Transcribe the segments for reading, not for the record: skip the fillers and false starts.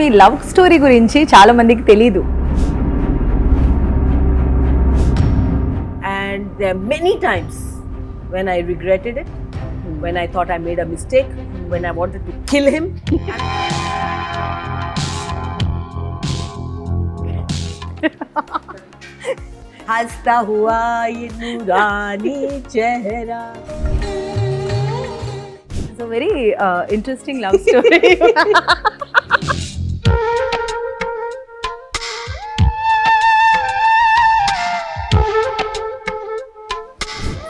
మీ love story గురించి చాలా మందికి తెలీదు. And there are many times when I regretted it, when I thought I made a mistake, when I wanted to kill him. हंसता हुआ ये नूरानी चेहरा. It's a very interesting love story.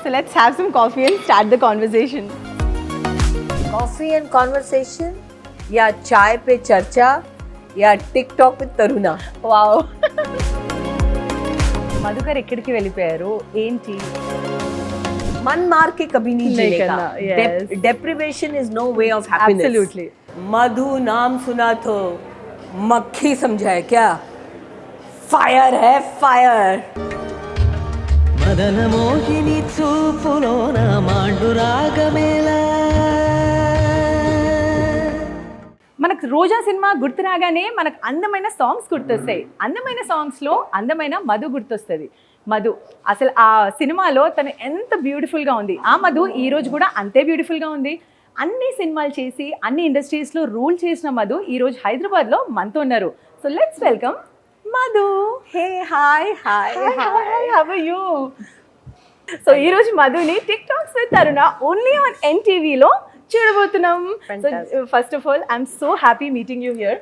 So let's have some coffee and start the conversation. Coffee and conversation, या चाय पे चर्चा, या TikTok with Taruna. Wow. Madhukar ఎక్కడికి వెళ్ళిపోయారు ఏంటి? मन मार के कभी नहीं नहीं जीने करना, का. yes. Deprivation is no way of happiness. Absolutely. मधु नाम सुना तो मक्खी समझा है क्या? फायर है फायर. మదన మోహిని చూపులోన మాండు రాగమేలా మనకు రోజా సినిమా గుర్తు రాగానే మనకు అందమైన సాంగ్స్ గుర్తొస్తాయి. అందమైన సాంగ్స్లో అందమైన మధు గుర్తొస్తుంది. మధు అసలు ఆ సినిమాలో తను ఎంత బ్యూటిఫుల్గా ఉంది. ఆ మధు ఈరోజు కూడా అంతే బ్యూటిఫుల్గా ఉంది. అన్ని సినిమాలు చేసి అన్ని ఇండస్ట్రీస్లో రూల్ చేసిన మధు ఈరోజు హైదరాబాద్లో మనతో ఉన్నారు. So let's welcome Madhu. Hey, hi, hi, hi, how are you? So ఈరోజు మధుని tick talks with Taruna only on ఎన్టీవీలో చూడబోతున్నాం. Fantastic. First of all I'm so happy meeting you here.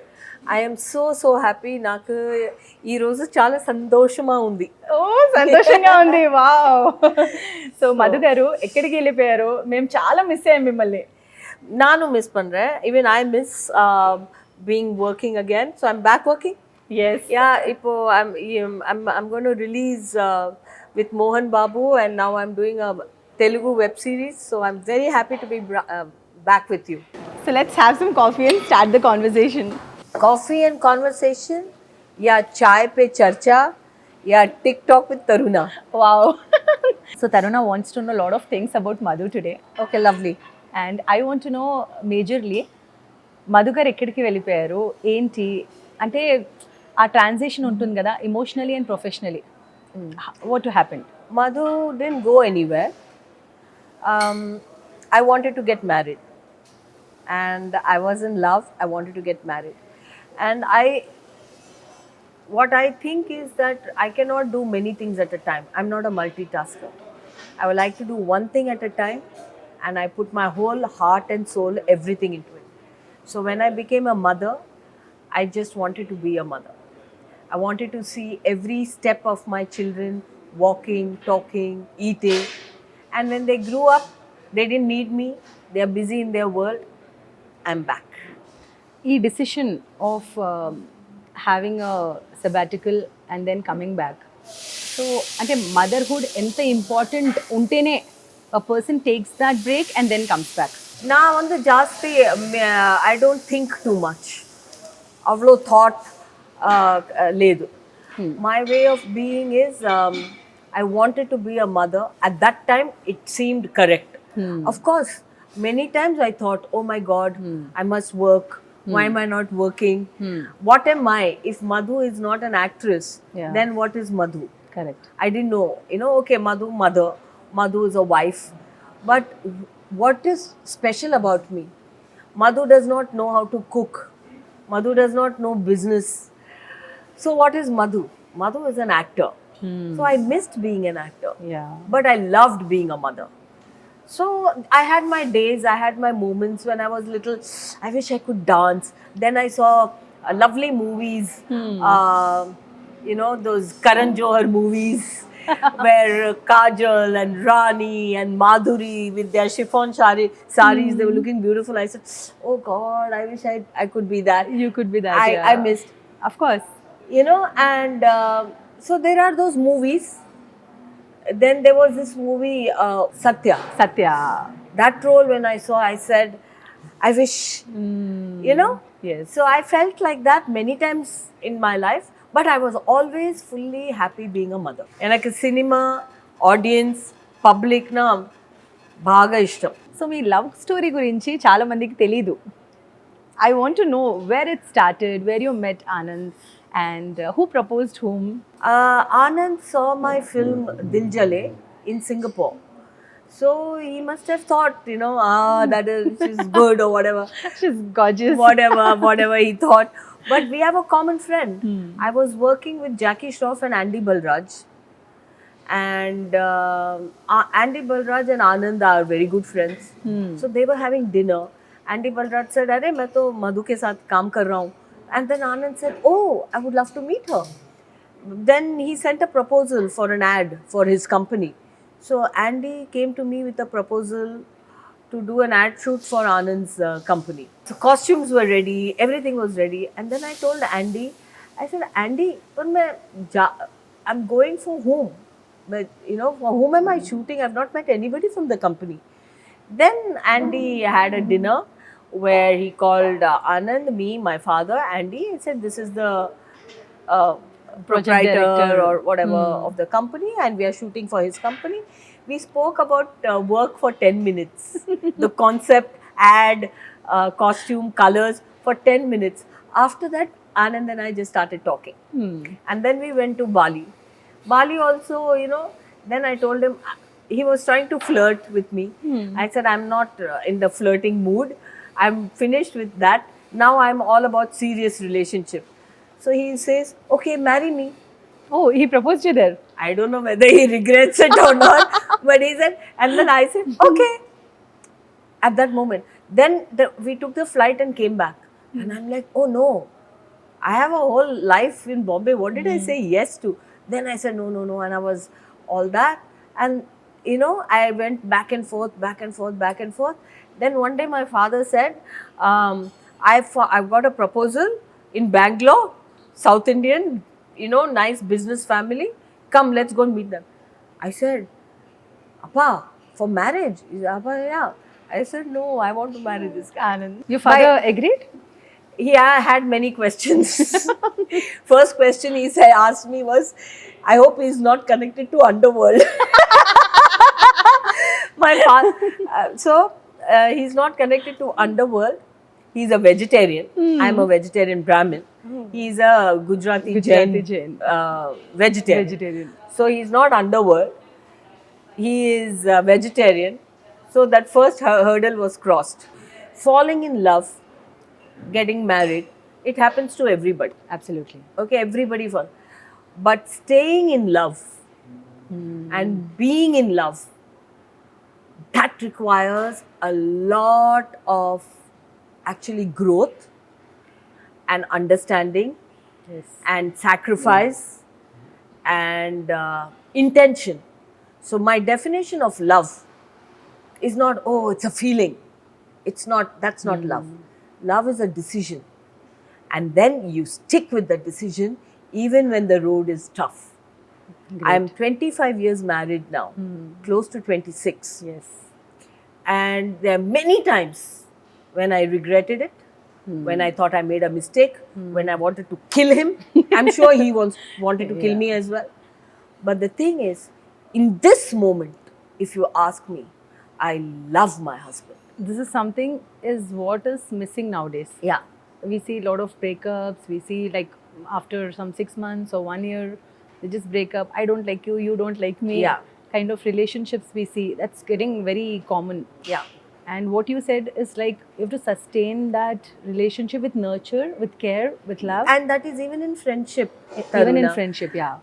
I am so happy. నాకు ఈ రోజు చాలా సంతోషమా ఉంది. ఓ సంతోషంగా ఉంది. వావ్. సో మధు గారు ఎక్కడికి వెళ్ళిపోయారు? మేము చాలా మిస్ అయ్యాం మిమ్మల్ని. ನಾನು miss ಪண்றே. Even I miss being working again. So I'm back working. Yes. Yeah, ipo I'm going to release with Mohan Babu, and now I'm doing a Telugu web series. So I'm very happy to be back with you. So let's have some coffee and start the conversation. Coffee and conversation, या चाय पे चर्चा, या TikTok with Taruna. Wow. So Taruna wants to know a lot of things about Madhu today. Okay, lovely. And I want to know majorly Madhu గారు ఎక్కడికి వెళ్ళిపోయారు ఏంటి అంటే ఆ ట్రాన్సిషన్ ఉంటుంది కదా emotionally and professionally. What happened? Madhu didn't go anywhere. I wanted to get married, and I was in love. I wanted to get married, and what I think is that I cannot do many things at a time. I'm not a multitasker. I would like to do one thing at a time, and I put my whole heart and soul, everything into it. So when I became a mother, I just wanted to be a mother. I wanted to see every step of my children walking, talking, eating. And when they grew up, they didn't need me. They are busy in their world. I'm back. ఈ decision of having a sabbatical and then coming back, so అంటే motherhood ఎంత important ఉంటేనే a person takes that break and then comes back. நான் வந்து ஜாஸ்தி I don't think too much. அவ்வளோ thought లేదు. My way of being is I wanted to be a mother. At that time, it seemed correct. Of course, many times I thought, oh my God, I must work. Why am I not working? What am I? If Madhu is not an actress, Yeah. then what is Madhu? Correct. I didn't know. Okay, Madhu, mother. Madhu is a wife. But what is special about me? Madhu does not know how to cook. Madhu does not know business. So what is Madhu? Madhu is an actor. So I missed being an actor. Yeah. But I loved being a mother. So I had my days, I had my moments when I was little. I wish I could dance. Then I saw lovely movies. Those Karan Johar movies where Kajal and Rani and Madhuri with their chiffon saris, they were looking beautiful. I said, oh God, I wish I could be that. You could be that. I missed. Of course. And so there are those movies. Then there was this movie, Satya. Satya. That role when I saw, I said, I wish, Yes. So I felt like that many times in my life, but I was always fully happy being a mother. And like a cinema, audience, public na baga ishtam. So మీ love story గురించి చాలా మందికి తెలీదు. I want to know where it started, where you met Anand, and who proposed whom. Anand saw my film Dil Jale in Singapore. So he must have thought, that is she's good or whatever. She's gorgeous. whatever he thought. But we have a common friend. I was working with Jackie Shroff and Andy Balraj. And Andy Balraj and Anand are very good friends. So they were having dinner. Andy Balraj said, "अरे मैं तो मधु के साथ काम कर रहा हूँ." And then Anand said, "Oh, I would love to meet her." Then he sent a proposal for an ad for his company. So Andy came to me with a proposal to do an ad shoot for Anand's company. So costumes were ready, everything was ready. And then I told Andy, I said, "Andy, I'm going for whom? But for whom am I shooting? I've not met anybody from the company." Then Andy had a dinner where he called Anand, me, my father, Andy, and said, "This is the proprietor director. or whatever of the company, and we are shooting for his company." We spoke about work for 10 minutes, the concept, ad, costume, colors for 10 minutes. After that, Anand and I just started talking. And then we went to Bali. Bali also, then I told him, he was trying to flirt with me. I said, "I'm not in the flirting mood. I'm finished with that. Now I'm all about serious relationship." So he says, "Okay, marry me." Oh, he proposed you there. I don't know whether he regrets it or not, but he said, and then I said, "Okay." At that moment, then we took the flight and came back. And I'm like, "Oh no, I have a whole life in Bombay. What did I say yes to?" Then I said, no. And I was all that. And, I went back and forth. Then one day my father said, I've got a proposal in Bangalore, South Indian, nice business family. Come, let's go and meet them. I said, "Appa, for marriage?" He said, "Appa, yeah." I said, "No, I want to marry this guy." Anand. Your father agreed? He had many questions. First question he asked me was, "I hope he's not connected to underworld." My father, he's not connected to underworld. He's a vegetarian. I'm a vegetarian Brahmin. He's a Gujarati Jain, vegetarian. So he's not underworld. He is a vegetarian. So that first hurdle was crossed. Falling in love, getting married, it happens to everybody. Absolutely. Okay, everybody falls. But staying in love and being in love, that requires a lot of actually growth and understanding and sacrifice and intention. So my definition of love is not, oh, it's a feeling. It's not, that's not love. Love is a decision. And then you stick with the decision even when the road is tough. I'm 25 years married now, close to 26. Yes. And there are many times when I regretted it, when I thought I made a mistake, when I wanted to kill him. I'm sure he wanted to kill me as well. But the thing is, in this moment, if you ask me, I love my husband. This is something is what is missing nowadays. Yeah. We see a lot of breakups. We see like after some 6 months or 1 year, they just break up. I don't like you, you don't like me. Yeah. Kind of relationships we see. That's getting very common. Yeah. And what you said is like you have to sustain that relationship with nurture, with care, with love. And that is even in friendship. Even in Taruna. friendship, yeah.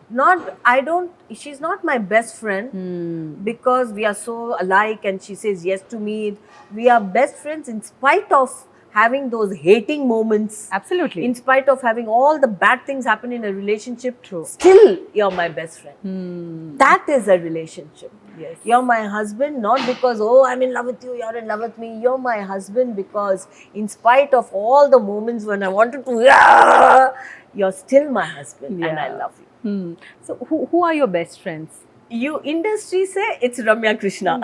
She's not my best friend because we are so alike and she says yes to me. We are best friends in spite of having those hating moments. Absolutely. In spite of having all the bad things happen in a relationship. True. Still, you're my best friend. That is a relationship. Yes. You're my husband, not because, oh, I'm in love with you, you're in love with me. You're my husband because in spite of all the moments when I wanted to, you're still my husband and I love you. So who are your best friends? You industry say it's Ramya Krishna.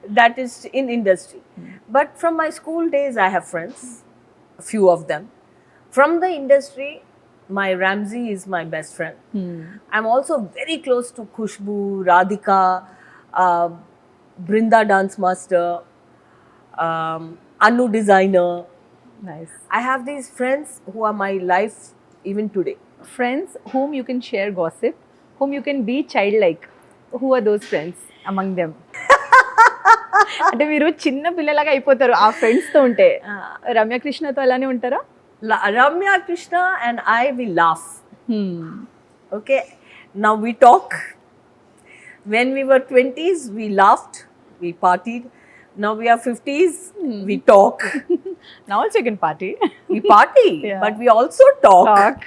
That is in industry. But from my school days, I have friends, a few of them. From the industry, my Ramsey is my best friend. I'm also very close to Khushbu, Radhika, Brinda Dance Master, Anu Designer. Nice. I have these friends who are my life even today. Friends whom you can share gossip, whom you can be childlike. Who are those friends among them? అంటే మీరు చిన్న పిల్లలాగా అయిపోతారు ఆ ఫ్రెండ్స్తో ఉంటే. రమ్య కృష్ణతో అలానే ఉంటారా? Ramya Krishna and I, we laugh. Hmm. Okay, now we talk. When we were 20s, we laughed, we partied. Now we are 50s, we talk. Now also you can party. We party, Yeah. but we also talk. Talk.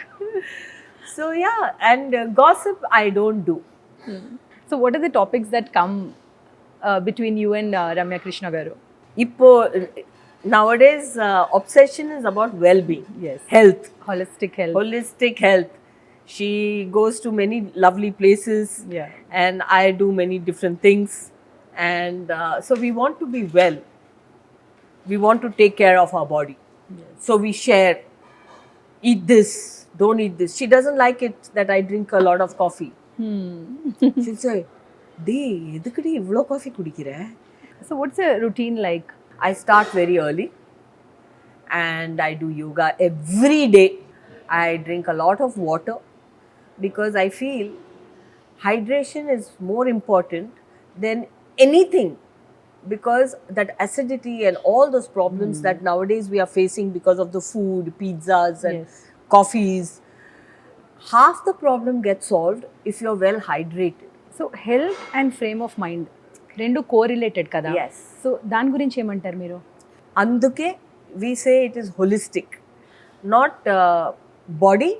So yeah, and gossip I don't do. So what are the topics that come between you and Ramya Krishna garu? Ippo, nowadays, obsession is about well-being, Yes. health, Holistic health. holistic health. She goes to many lovely places, Yeah. and I do many different things. And so we want to be well. We want to take care of our body. So we share. Eat this, don't eat this. She doesn't like it that I drink a lot of coffee. She'll say, "Dee, edukudi ivlo coffee kudikira?" So what's a routine like? I start very early and I do yoga every day. I drink a lot of water because I feel hydration is more important than anything, because that acidity and all those problems that nowadays we are facing because of the food, pizzas and Yes. coffees, half the problem gets solved if you're well hydrated. So health and frame of mind రెండు correlated కదా? Yes. So దాని గురించి ఏమంటారు మీరు? Anduke, we say it is holistic, not body,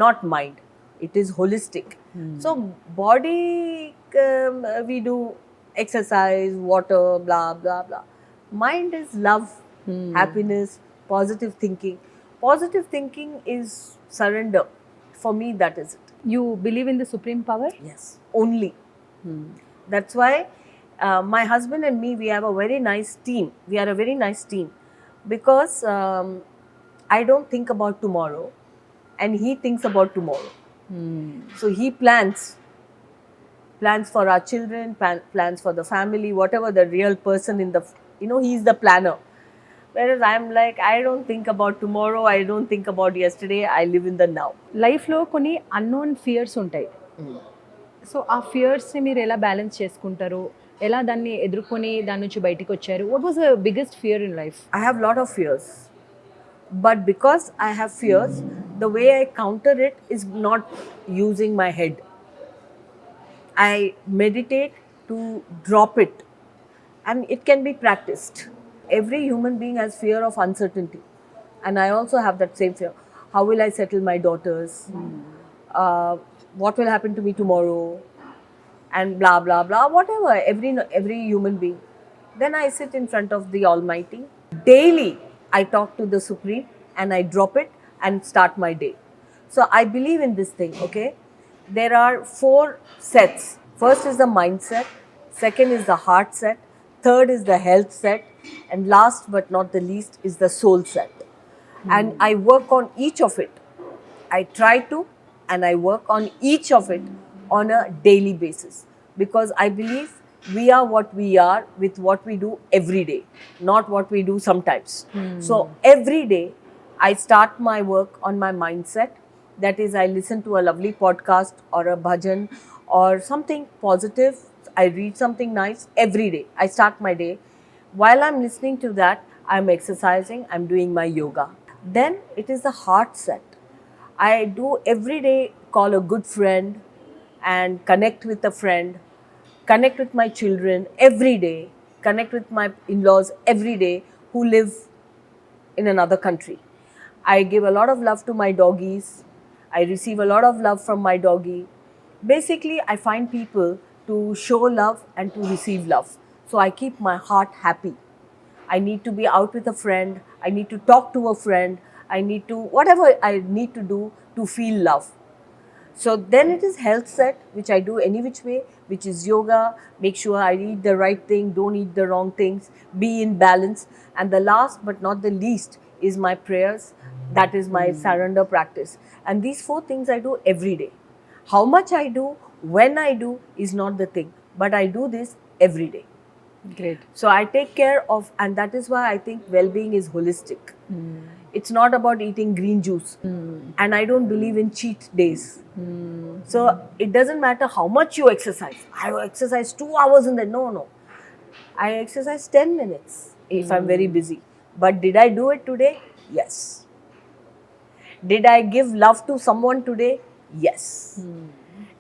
not mind. It is holistic. So body, we do exercise, water, blah blah blah. Mind is love, happiness, positive thinking. Positive thinking is surrender. For me, that is it. You believe in the supreme power? Yes, only. That's why my husband and me, we have a very nice team. We are a very nice team because I don't think about tomorrow and he thinks about tomorrow. So he plans for our children, plans for the family, whatever the real person in the, he's the planner. Whereas I'm like, I don't think about tomorrow, I don't think about yesterday, I live in the now. లైఫ్లో కొన్ని unknown fears ఉంటాయి. So ఆ ఫియర్స్ని మీరు ఎలా balance చేసుకుంటారు? ఎలా దాన్ని ఎదుర్కొని దాని నుంచి బయటికి వచ్చారు? What was the biggest fear in life? I have a lot of fears. But because I have fears, the way I counter it is not using my head. I meditate to drop it, and it can be practiced. Every human being has fear of uncertainty, and I also have that same fear. How will I settle my daughters? What will happen to me tomorrow? And blah blah blah, whatever. Every human being. Then I sit in front of the Almighty. Daily, I talk to the Supreme and I drop it and start my day. So I believe in this thing, okay? There are 4 sets. First is the mindset, second is the heart set, third is the health set, and last but not the least is the soul set. And I work on each of it. I try to, and I work on each of it on a daily basis, because I believe we are what we are with what we do every day, not what we do sometimes. So every day I start my work on my mindset. That is, I listen to a lovely podcast or a bhajan or something positive. I read something nice every day. I start my day. While I'm listening to that, I'm exercising, I'm doing my yoga. Then it is the heart set. I do every day call a good friend and connect with a friend, connect with my children every day, connect with my in-laws every day who live in another country. I give a lot of love to my doggies. I receive a lot of love from my doggie. Basically, I find people to show love and to receive love. So I keep my heart happy. I need to be out with a friend. I need to talk to a friend. I need to, whatever I need to do to feel love. So then it is health set, which I do any which way, which is yoga. Make sure I eat the right thing, don't eat the wrong things, be in balance. And the last but not the least is my prayers. That is my surrender practice. And these 4 things I do every day. How much I do, when I do is not the thing, but I do this every day. Great. So I take care of, and that is why I think well-being is holistic. It's not about eating green juice. And I don't believe in cheat days. So it doesn't matter how much you exercise. I will exercise 2 hours in the no. I exercise 10 minutes if I'm very busy. But did I do it today? Yes. Did I give love to someone today? Yes.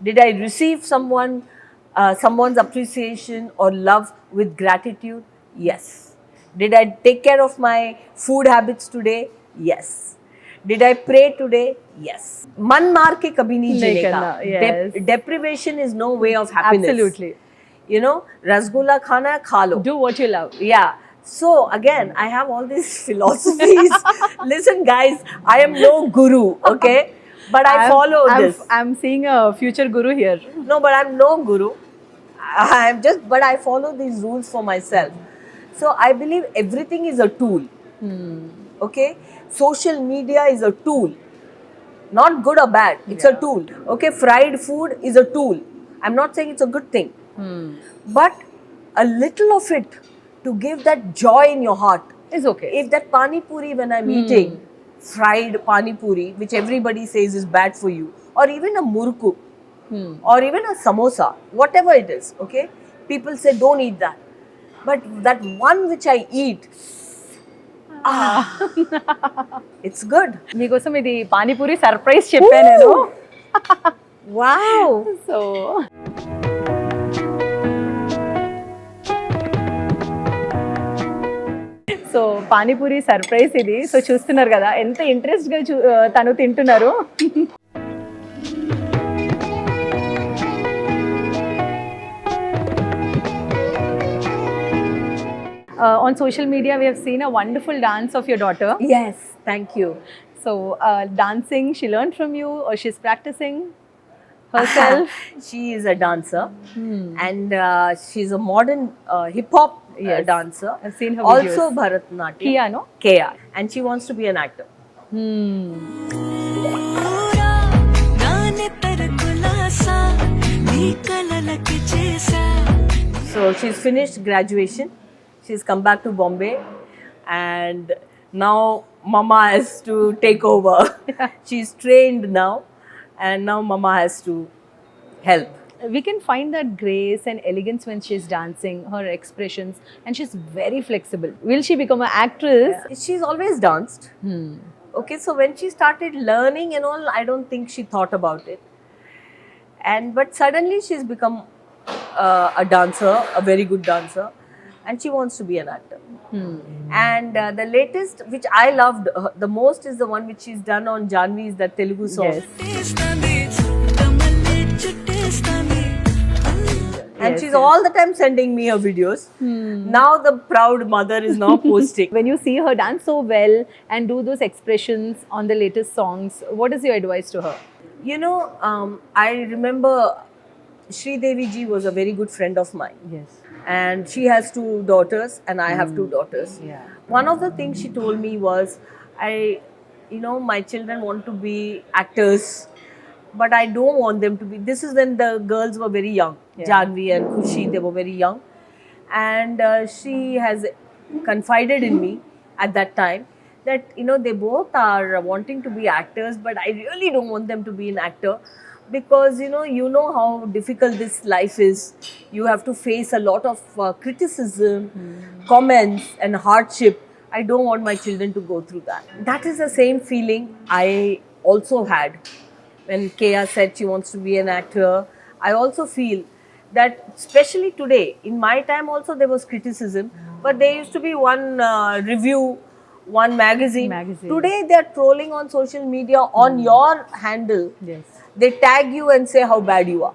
Did I receive someone's appreciation or love with gratitude? Yes. Did I take care of my food habits today? Yes. Did I pray today? Yes. Man maar ke kabhi nahi Nahi jileka. karna, yes. Deprivation is no way of happiness. Absolutely. You know, rasgulla khana hai, kha lo. Do what you love. Yeah. So again, I have all these philosophies. Listen, guys, I am no guru, okay? But I follow this. I'm seeing a future guru here. No, but I'm no guru. But I follow these rules for myself. So I believe everything is a tool. Okay? Social media is a tool. Not good or bad. It's a tool. Okay? Fried food is a tool. I'm not saying it's a good thing. But a little of it to give that joy in your heart. It's okay. If that pani puri when I'm eating, fried pani puri, which everybody says is bad for you, or even a murku, or even a samosa, whatever it is, okay? People say don't eat that. But that one which I eat, it's good. మీకోసం ఇది panipuri surprise చెప్పాను నేను. Wow. So so panipuri surprise ఇది. So చూస్తున్నారు కదా ఎంత interest గా తను తింటున్నారు. On social media, we have seen a wonderful dance of your daughter. Yes, thank you. So, dancing, she learned from you, or she's practicing herself? She is a dancer and she's a modern hip hop dancer. I've seen her Also videos. Bharatanatyam. Kia, no? Kia. And she wants to be an actor. So she's finished graduation. She's come back to Bombay and now Mama has to take over. She's trained now and now Mama has to help. We can find that grace and elegance when she's dancing, her expressions, and she's very flexible. Will she become an actress? She's always danced. Okay, so when she started learning and all, I don't think she thought about it. But suddenly she's become a dancer, a very good dancer, and she wants to be an actor. And the latest, which I loved the most, is the one which she's done on Janvi's, that Telugu song. Yes. And she's all the time sending me her videos. Now the proud mother is now posting. When you see her dance so well and do those expressions on the latest songs, what is your advice to her? You know, I remember Sri Devi ji was a very good friend of mine. Yes. And she has 2 daughters and I have 2 daughters. Yeah. One of the things she told me was, my children want to be actors, but I don't want them to be. This is when the girls were very young. Yeah. Janvi and Khushi, they were very young. And she has confided in me at that time that, they both are wanting to be actors, but I really don't want them to be an actor. Because you know how difficult this life is. You have to face a lot of criticism, comments and hardship. I don't want my children to go through that. That is the same feeling I also had when Kea said she wants to be an actor. I also feel that, especially today, in my time also there was criticism, but there used to be one review, one magazine. Today they are trolling on social media on your handle. Yes. They tag you and say how bad you are.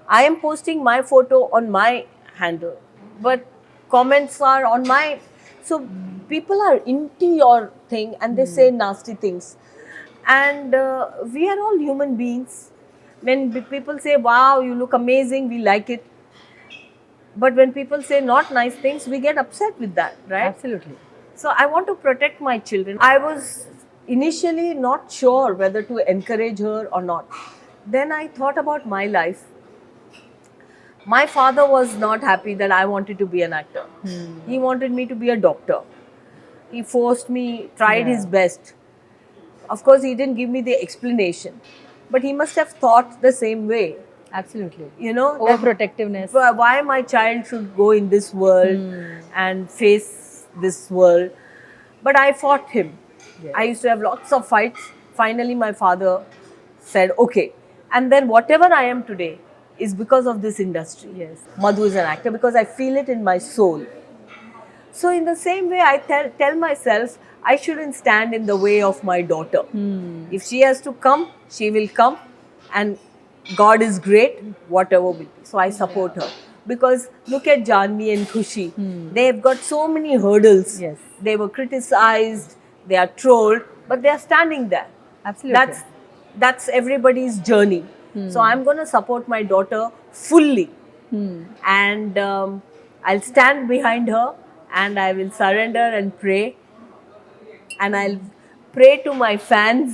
I am posting my photo on my handle, but comments are on my. So people are into your thing and they say nasty things. And we are all human beings. When people say, wow, you look amazing, we like it. But when people say not nice things, we get upset with that, right? Absolutely. So I want to protect my children. I was initially not sure whether to encourage her or not. Then I thought about my life. My father was not happy that I wanted to be an actor. He wanted me to be a doctor. He forced me, tried his best. Of course, he didn't give me the explanation, but he must have thought the same way. Absolutely You know, over that protectiveness. why my child should go in this world and face this world. But I fought him. I used to have lots of fights. Finally, my father said, okay. And then whatever I am today is because of this industry. Yes. Madhu is an actor because I feel it in my soul. So in the same way, I tell myself, I shouldn't stand in the way of my daughter. If she has to come, she will come. And God is great, whatever will be. So I support her. Because look at Janvi and Khushi. They've got so many hurdles. Yes. They were criticized, they are trolled, but they are standing there. Absolutely. That's everybody's journey. So I'm going to support my daughter fully. And I'll stand behind her and I will surrender and pray. And I'll pray to my fans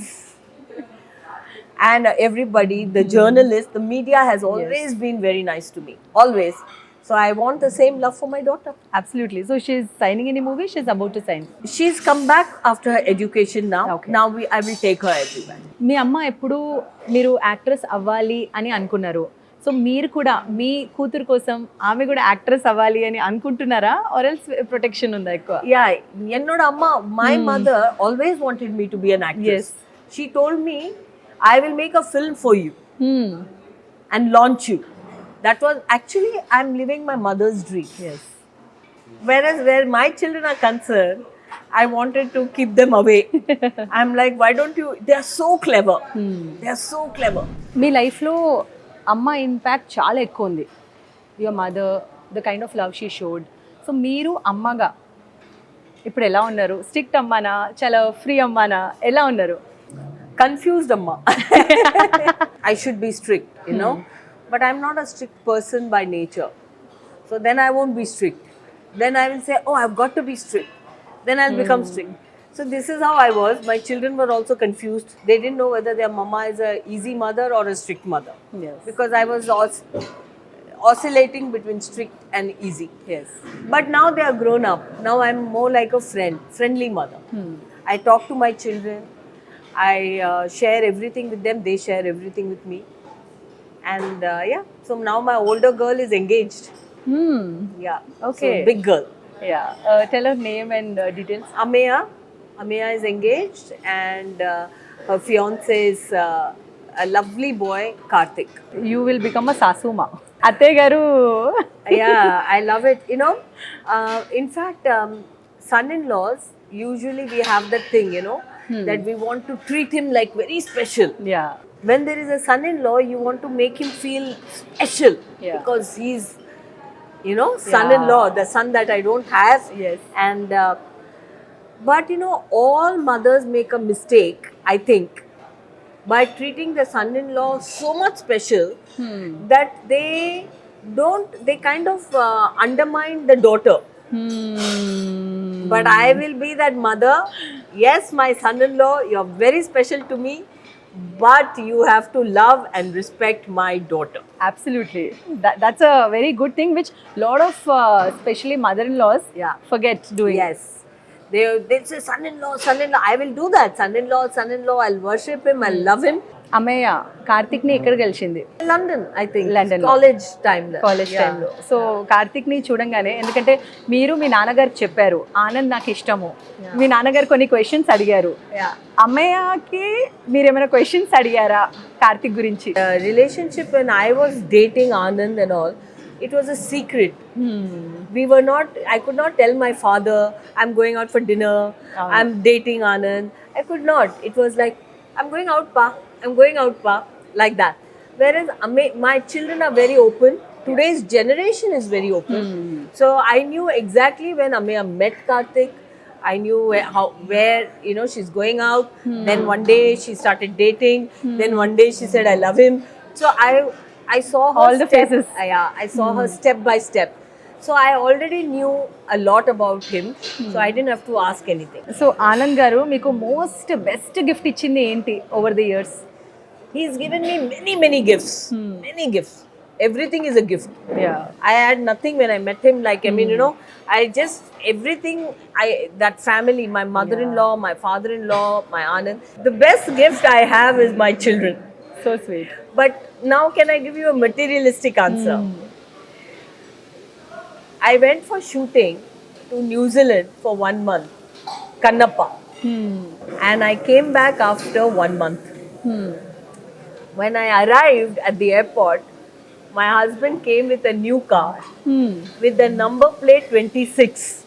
and everybody, the journalists, the media has always been very nice to me. Always. So I want the same love for my daughter. Absolutely. So she's signing in a movie, she's about to sign. She's come back after her education now. Okay. Now I will take her everywhere. మీ అమ్మ ఎప్పుడు మీరు actress అవ్వాలి అని అనుకున్నారు. So మీరు కూడా మీ కూతురు కోసం ఆమె కూడా యాక్ట్రెస్ అవ్వాలి అని అనుకుంటున్నారా, ఆర్ ఎల్స్ ప్రొటెక్షన్ ఉందా ఎక్కువ? Yeah, Yennoda Amma, my mother always wanted me to be an actress. Yes. She told me, I will make a film for you and launch you. That was actually, I'm living my mother's dream. Yes. Whereas where my children are concerned, I wanted to keep them away. I'm like, why don't you? They are so clever. They are so clever. మీ లైఫ్లో అమ్మ impact చాలా ఎక్కువ ఉంది. Your mother, the kind of love she showed. So మీరు అమ్మగా ఇప్పుడు ఎలా ఉన్నారు? స్ట్రిక్ట్ అమ్మానా, చాలా ఫ్రీ అమ్మానా, ఎలా ఉన్నారు? Confused Amma. I should be strict, you know. But I'm not a strict person by nature. So then I won't be strict. Then I will say, oh, I've got to be strict. Then I'll become strict. So this is how I was. My children were also confused. They didn't know whether their mama is a easy mother or a strict mother. Yes. Because I was oscillating between strict and easy. Yes. But now they are grown up. Now I'm more like a friendly mother. I talk to my children. I share everything with them. They share everything with me. And yeah, so now my older girl is engaged. Yeah. Okay. So big girl. Yeah. Tell her name and details. Ameya is engaged, and her fiance is a lovely boy, Karthik. You will become a Sasuma. అత్తయ్య గారు. Yeah, I love it. You know, in fact, son-in-laws, usually we have that thing, you know, that we want to treat him like very special. Yeah. When there is a son-in-law, you want to make him feel special because he's, you know, son-in-law, the son that I don't have. Yes. And but you know, all mothers make a mistake, I think, by treating the son-in-law so much special that they kind of undermine the daughter. But I will be that mother. Yes, my son-in-law, you're very special to me, but you have to love and respect my daughter. Absolutely. That's a very good thing which lot of especially mother-in-laws forget doing. Yes. They say son-in-law, I will do that. Son-in-law, I'll worship him, I'll love him. అమ్మయ్య కార్తిక్ ని ఎక్కడ కలిసింది? London, I think. London లో. College time. College టైంలో. So Karthik ని చూడంగానే, ఎందుకంటే మీరు మీ నాన్నగారికి చెప్పారు ఆనంద్ నాకు ఇష్టము, మీ నాన్నగారు కొన్ని క్వశ్చన్స్ అడిగారు, అమ్మయ్యకి మీరు ఏమైనా క్వశ్చన్స్ అడిగారా కార్తిక్ గురించి? Relationship when I was dating Anand and all, it was a secret. I could not tell my father, I'm going out for dinner, I'm dating Anand. I could not. It was like, I'm going out, pa, like that. Whereas my children are very open. Today's generation is very open. So I knew exactly when Ameya met Karthik. I knew where you know she's going out. Then one day she started dating. Then one day she said, I love him. So I saw her all the phases. Yeah, I saw her step by step. So I already knew a lot about him. So I didn't have to ask anything. So Anand గారు మీకు most best gift ఇచ్చింది ఏంటి over the years? He's given me many gifts. Many gifts. everything is a gift. Yeah. I had nothing when I met him. Like, I mean, you know, I just, everything, that family, my mother-in-law, my father-in-law, my Anand, the best gift I have is my children. So sweet. But now, can I give you a materialistic answer? I went for shooting to New Zealand for 1 month, Kannappa. And I came back after 1 month. When I arrived at the airport, my husband came with a new car with the number plate 26.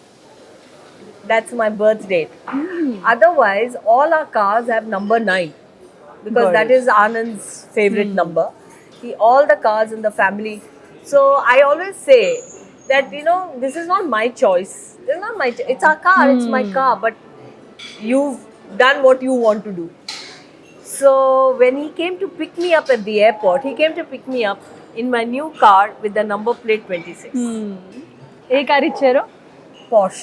That's my birth date. Otherwise, all our cars have number 9 because Got that it. is Anand's favorite number. All the cars in the family. So I always say that, you know, this is not my choice. It's not my. It's our car. It's my car. But you've done what you want to do. So when he came to pick me up at the airport, he came to pick me up in my new car with the number plate 26. A car ఇచ్చారు? Posh.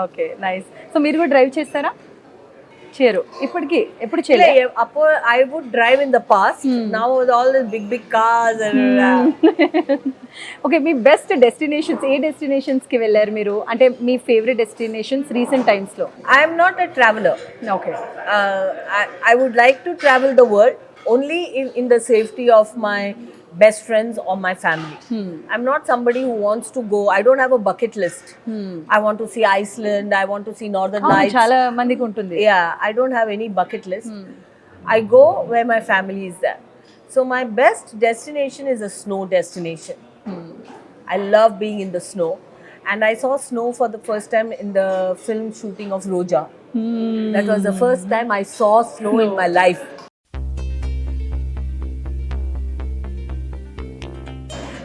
Okay, nice. So మీరు కూడా drive చేస్తారా? చేయరు ఇప్పటికి? ఎప్పుడు చేయలేదు? I would drive in the past. Now with all the big cars and okay, మీ best destinations ఏ డెస్టినేషన్స్కి వెళ్ళారు మీరు? అంటే మీ ఫేవరెట్ డెస్టినేషన్స్ రీసెంట్ టైమ్స్లో? I am not a traveler. Okay. I would like to travel the world only in the safety of my best friends or my family. I'm not somebody who wants to go. I don't have a bucket list. I want to see Iceland. I want to see Northern Lights. చాలా మందికి ఉంటుంది. Yeah, I don't have any bucket list. I go where my family is there. So my best destination is a snow destination. I love being in the snow. And I saw snow for the first time in the film shooting of Roja. That was the first time I saw snow in my life.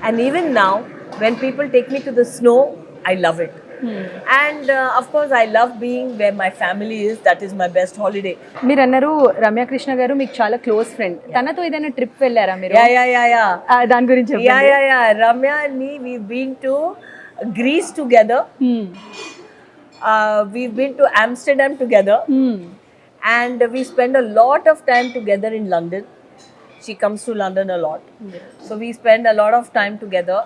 And even now, when people take me to the snow, I love it. And of course, I love being where my family is. That is my best holiday. మీరు అన్నారు రమ్య కృష్ణ గారు మీకు చాలా close friend. తనతో ఏదైనా trip వెళ్ళారా మీరు? Yeah. దాని గురించి చెప్పండి. Yeah. Ramya and me, we've been to Greece together. We've been to Amsterdam together. And we spend a lot of time together in London. She comes to London a lot. So we spend a lot of time together.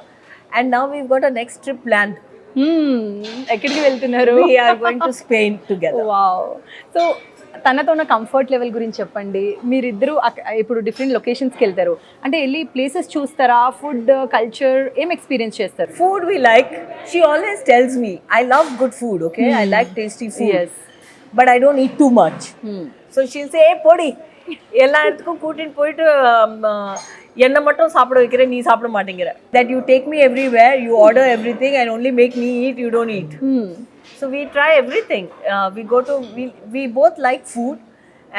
And now we've got a next trip planned. ఎక్కడికి వెళ్తున్నారు? We are going to Spain together. Wow. So తనతో ఉన్న comfort level గురించి చెప్పండి. మీరిద్దరూ ఇప్పుడు different లొకేషన్స్కి వెళ్తారు అంటే వెళ్ళి ప్లేసెస్ చూస్తారా? ఫుడ్ కల్చర్ ఏం ఎక్స్పీరియన్స్ చేస్తారు? Food we like. She always tells me, I love good food, okay? I like tasty food. Yes. But I don't eat too much. So she'll say, hey, podi. எல்லா இடத்துக்கும் கூட்டிட்டு போயிட்டு என்ன மட்டும் சாப்பிட வைக்கிறேன், நீ சாப்பிட மாட்டேங்கிற. That you take me everywhere, you order everything and only make me eat, you don't eat. So we try everything. We both like food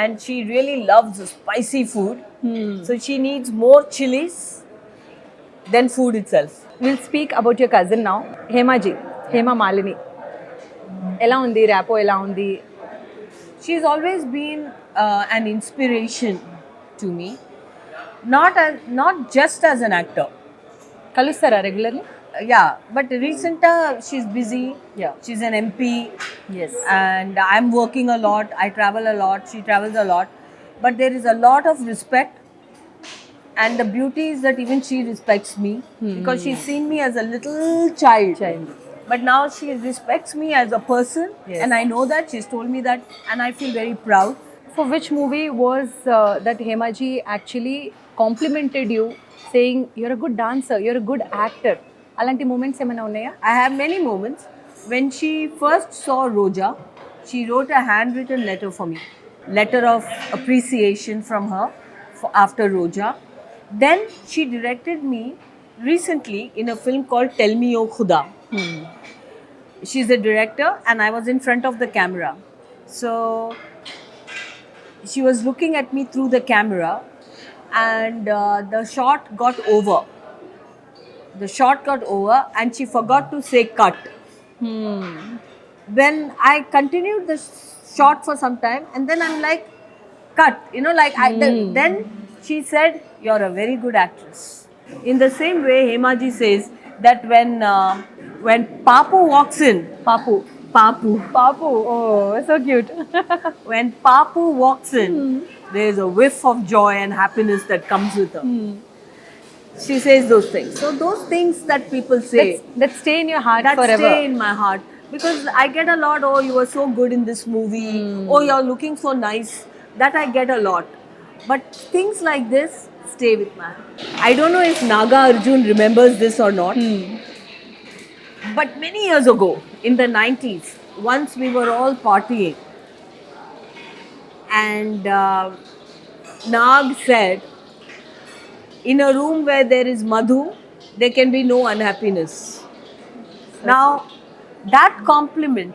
and she really loves spicy food. So she needs more chilies than food itself. Will speak about your cousin now. Hema Malini ఎలా ఉంది? Rapport ఎలా ఉంది? She's always been an inspiration to me, not just as an actor. కలుస్తారా regularly? Yeah, but recent she's busy. Yeah. She's an MP. Yes. And I'm working a lot. I travel a lot. She travels a lot. But there is a lot of respect. And the beauty is that even she respects me because she's seen me as a little child. But now she respects me as a person. Yes. And I know that. She's told me that. And I feel very proud. For which movie was that Hema ji actually complimented you saying you're a good dancer, you're a good actor? అలాంటి moments ఏమైనా ఉన్నాయా? I have many moments. When she first saw Roja, she wrote a handwritten letter for me. Letter of appreciation from her after Roja. Then she directed me recently in a film called Tell Me O Khuda. She's a director and I was in front of the camera. So she was looking at me through the camera and the shot got over. And she forgot to say cut. Then I continued the shot for some time and then I'm like, cut. You know, like then she said, you're a very good actress. In the same way, Hema ji says that when Papu walks in, Papu, oh, so cute. when Papu walks in, there is a whiff of joy and happiness that comes with her. She says those things. So those things that people say That stay in your heart that forever. stay in my heart, because I get a lot. Oh, you were so good in this movie. Oh, you're looking so nice. That I get a lot. But things like this stay with my heart. I don't know if Naga Arjun remembers this or not. But many years ago, in the 90s, once we were all partying, and Nag said, in a room where there is Madhu, there can be no unhappiness. Now, that compliment,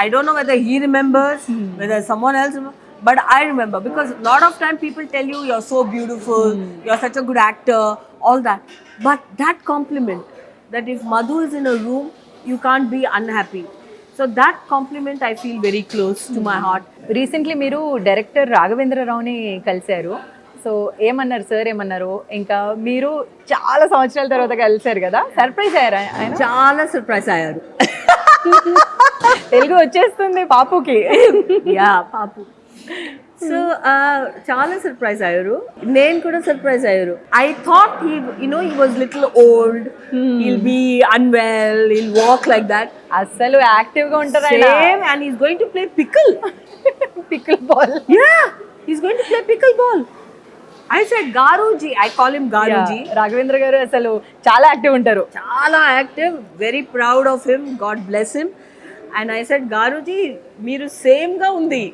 I don't know whether he remembers, whether someone else remembers, but I remember, because a lot of time people tell you you're so beautiful, you're such a good actor, all that. But that compliment, that if Madhu is in a room, you can't be unhappy. So that compliment I feel very close to my heart. Recently మీరు director రాఘవేంద్రరావుని కలిశారు. So ఏమన్నారు sir, ఏమన్నారు? ఇంకా మీరు చాలా సంవత్సరాల తర్వాత కలిశారు కదా, సర్ప్రైజ్ అయ్యారా ఆయన? చాలా సర్ప్రైజ్ అయ్యారు. తెలుగు వచ్చేస్తుంది పాపుకి. యా పాపు. సో చాలా సర్ప్రైజ్ అయ్యారు, నేను కూడా సర్ప్రైజ్ అయ్యారు. I thought he was little old, he'll be unwell, he'll walk like that. అసలు యాక్టివ్ గా ఉంటారు ఆయన. Same, and he's going to play pickle. Pickleball. Yeah, he's going to play pickleball. I said, Garuji, I call him Garuji. Raghavendra garu అసలు చాలా active ఉంటారు. Chala active, very proud of him, God bless him. And I said, Garuji, మీరు same గా ఉంది.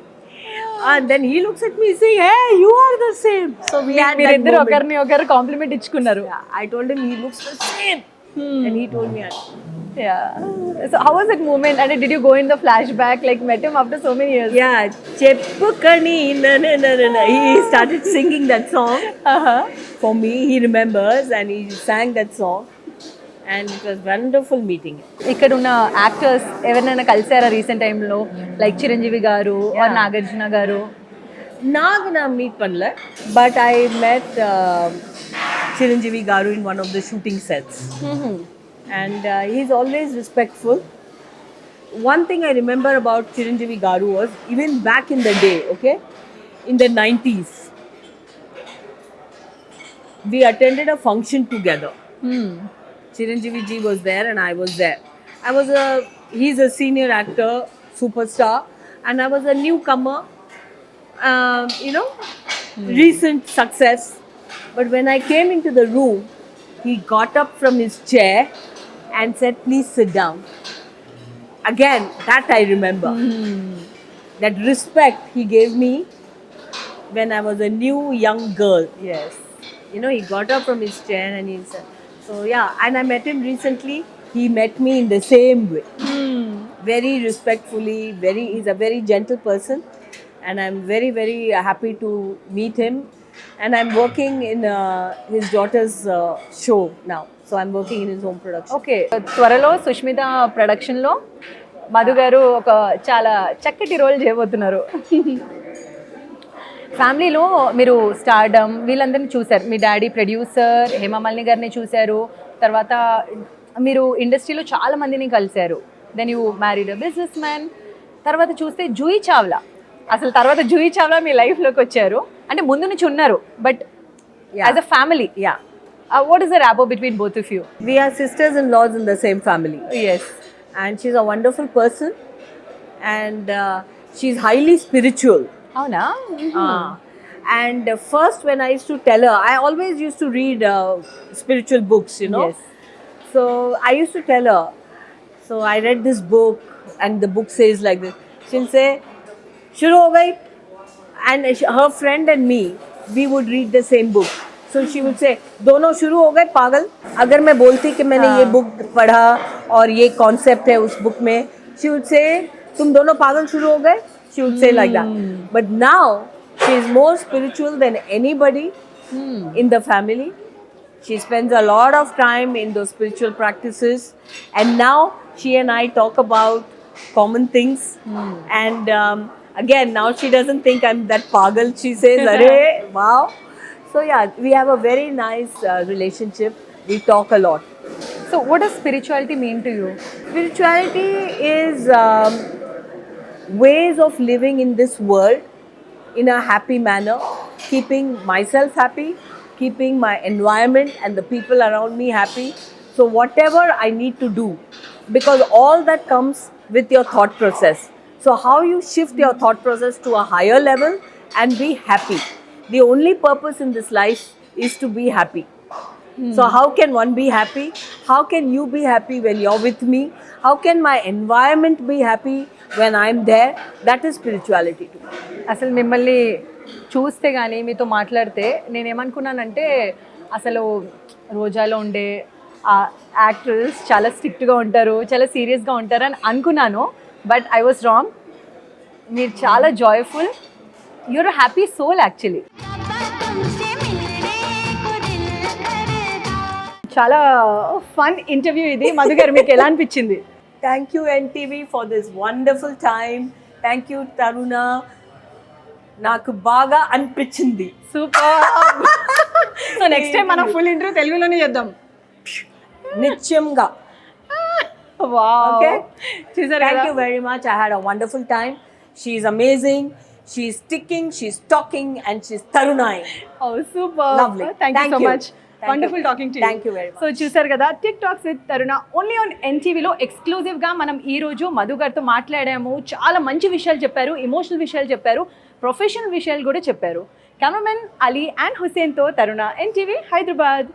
And then he looks at me saying, hey, you are the same. So we had that మీరిద్దరు moment. ఒకరిని ఒకరు complement ఇచ్చుకున్నారు. Yeah, I told him he looks the same. And he told me, Yeah. So how was that moment? And did you go in the flashback, like met him after so many years? yeah, Cheppu Kani, na na na na na. He started singing that song for me. He remembers, and he sang that song. And it was wonderful meeting. ఇక్కడ ఉన్న actors ఎవరినైనా కలిసారా recent టైంలో, like Chiranjeevi గారు are Nagarjuna గారు? Nagana meet panla, but I met Chiranjeevi Garu in one of the shooting sets. And he's always respectful. One thing I remember about Chiranjeevi Garu was, even back in the day, okay, in the 90s, we attended a function together. Chiranjeevi ji was there and I was there. He's a senior actor, superstar, and I was a newcomer, recent success. But when I came into the room, he got up from his chair and said, please sit down. Again, that I remember. That respect he gave me when I was a new young girl. Yes. He got up from his chair and he said, so yeah, and I met him recently. He met me in the same way. Very respectfully, he's a very gentle person. And I'm very, very happy to meet him. And I'm working in his daughter's show now. So I'm working in his home production. Okay, త్వరలో సుష్మిత ప్రొడక్షన్లో మధు గారు ఒక చాలా చక్కటి role చేయబోతున్నారు. ఫ్యామిలీలో మీరు stardom వీళ్ళందరినీ చూశారు. మీ డాడీ ప్రొడ్యూసర్ హేమమాలిని గారిని చూశారు, తర్వాత మీరు ఇండస్ట్రీలో చాలా మందిని కలిశారు. Then you married a business man. తర్వాత చూస్తే జూహీ చావ్లా, అసలు తర్వాత జూహీ చావ్లా మీ లైఫ్లోకి వచ్చారు. అంటే ముందు నుంచి ఉన్నారు, but as a family, Yeah. What is the rapport between both of you? We are sisters-in-laws in the same family. Yes. And she's a wonderful person. And she's highly spiritual. అవునా? And first, when I used to tell her, I always used to read spiritual books, Yes. So I used to tell her, so I read this book, and the book says like this. She'll say, Shuru ho gayi? And her friend and me, we would read the same book. So she would say, दोनों शुरू हो गए पागल. अगर मैं बोलती कि मैंने ये बुक पढ़ा और ये कॉन्सेप्ट है उस बुक में, she would say, तुम दोनों पागल शुरू हो गए. She would say like that. But now she is more spiritual than anybody in the family. She spends a lot of time in those spiritual practices, and now she and I talk about common things. And again, now she doesn't think I'm that pagal. She says, "Arey, wow." So yeah, we have a very nice relationship. We talk a lot. So what does spirituality mean to you? Spirituality is ways of living in this world in a happy manner, keeping myself happy keeping my environment and the people around me happy. So whatever I need to do, because all that comes with your thought process. So how you shift your thought process to a higher level and be happy. The only purpose in this life is to be happy. So how can one be happy? How can you be happy when you're with me? How can my environment be happy when I'm there? That is spirituality to me. అసలు మిమ్మల్ని చూస్తే కానీ మీతో మాట్లాడితే నేనేమనుకున్నానంటే అసలు రోజాలో ఉండే ఆ యాక్టర్స్ చాలా స్ట్రిక్ట్గా ఉంటారు, చాలా సీరియస్గా ఉంటారు అని అనుకున్నాను. But I was wrong. మీరు చాలా joyful, you're happy soul actually. చాలా ఫన్ ఇంటర్వ్యూ ఇది. మధు గారు మీకు ఎలా అనిపించింది? Thank you NTV for this wonderful time. Thank you Taruna. నాకు బాగా అనిపించింది. సూపర్. సో నెక్స్ట్ టైం మనం ఫుల్ ఇంటర్వ్యూ తెలుగులోనే చేద్దాం. నిత్యంగా. వావ్. Okay. చూసారు Thank కదా? you very much. I had a wonderful time. She's amazing. She's sticking, she's talking, and she's Tarunai. Oh, super. Lovely. Thank you so you. much. Thank Wonderful you. talking to you. Thank you very much. So చూసారు కదా, tick talks with Taruna only on ఎన్టీవీలో ఎక్స్క్లూజివ్గా మనం ఈ రోజు మధు గారితో మాట్లాడాము. చాలా మంచి విషయాలు చెప్పారు, ఎమోషనల్ విషయాలు చెప్పారు, ప్రొఫెషనల్ విషయాలు కూడా చెప్పారు. కెమెరామెన్ అలీ అండ్ హుసేన్తో తరుణ, ఎన్టీవీ హైదరాబాద్.